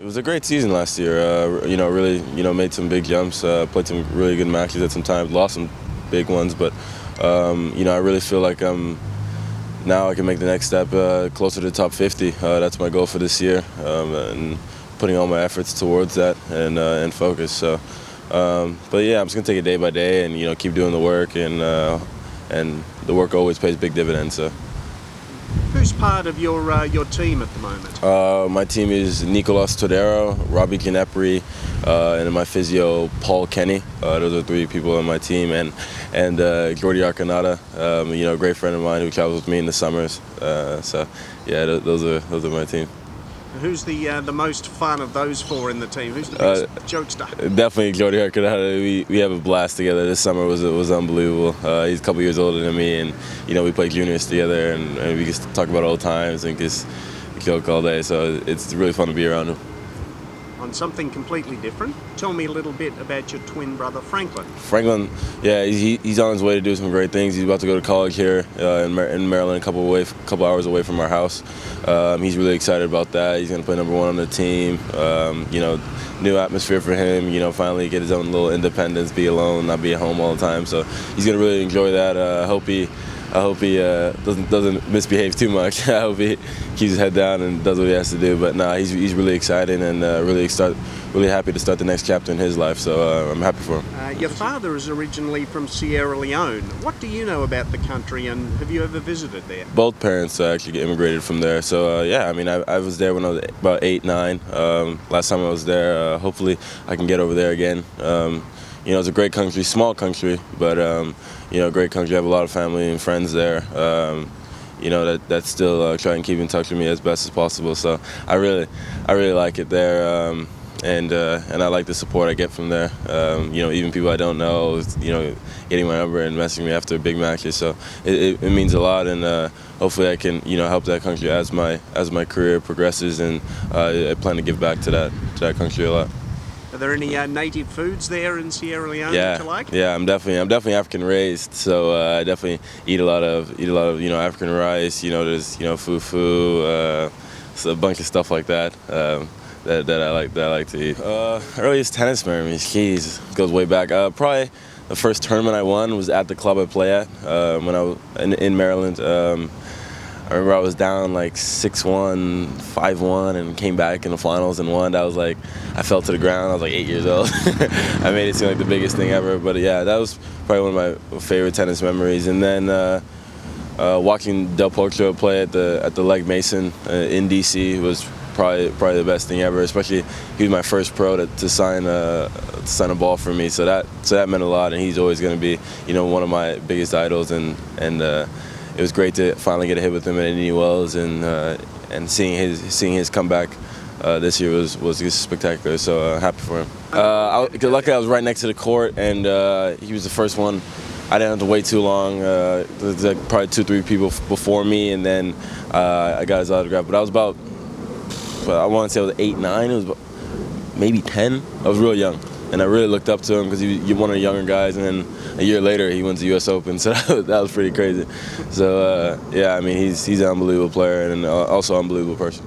It was a great season last year. Really, made some big jumps, played some really good matches at some times, lost some big ones, but I really feel like now I can make the next step closer to the top 50. That's my goal for this year, and putting all my efforts towards that and focus. So, but yeah, I'm just gonna take it day by day and keep doing the work, and the work always pays big dividends. So. Who's part of your team at the moment? My team is Nicolas Todero, Robbie Ginepri, and my physio Paul Kenny. Those are three people on my team, and Jordi Arcanata, a great friend of mine who travels with me in the summers. So yeah, those are my team. Who's the most fun of those four in the team? Who's the biggest jokester? Definitely Jordi Arcanata. We have a blast together. This summer was unbelievable. He's a couple years older than me, and we play juniors together, and we just talk about old times and just joke all day. So it's really fun to be around him. On something completely different, tell me a little bit about your twin brother Franklin. Franklin, yeah, he's on his way to do some great things. He's about to go to college here in Maryland, a couple hours away from our house. He's really excited about that. He's going to play number one on the team. New atmosphere for him. Finally get his own little independence, be alone, not be at home all the time. So he's going to really enjoy that. I hope he doesn't misbehave too much. I hope he keeps his head down and does what he has to do. But he's really excited and really happy to start the next chapter in his life. So I'm happy for him. Your father is originally from Sierra Leone. What do you know about the country, and have you ever visited there? Both parents actually immigrated from there. So yeah, I was there when I was about 8, 9. Last time I was there. Hopefully I can get over there again. It's a great country, small country, but great country. I have a lot of family and friends there. That still try and keep in touch with me as best as possible. So I really like it there, and I like the support I get from there. Even people I don't know, getting my number and messaging me after big matches. So it means a lot, and hopefully I can help that country as my career progresses, and I plan to give back to that country a lot. Are there any native foods there in Sierra Leone that you like? Yeah, I'm definitely African raised, so I definitely eat a lot of African rice. There's fufu, so a bunch of stuff like that that I like to eat. Earliest tennis memories, geez, goes way back. Probably the first tournament I won was at the club I play at when I was in Maryland. I remember I was down like 6-1, 5-1, and came back in the finals and won. I fell to the ground. I was like 8 years old. I made it seem like the biggest thing ever. But yeah, that was probably one of my favorite tennis memories. And then watching Del Potro play at the Legg Mason in DC was probably the best thing ever. Especially he was my first pro to sign a ball for me. So that meant a lot. And he's always going to be one of my biggest idols. And it was great to finally get a hit with him at Indian Wells, and seeing his comeback this year was just spectacular. So happy for him. Luckily, I was right next to the court, and he was the first one. I didn't have to wait too long. There was like probably 2-3 people before me, and then I got his autograph. But I was about, I want to say I was 8, 9. It was about maybe 10. I was real young. And I really looked up to him because he's one of the younger guys, and then a year later he wins the U.S. Open, so that was pretty crazy. So yeah, he's an unbelievable player and also an unbelievable person.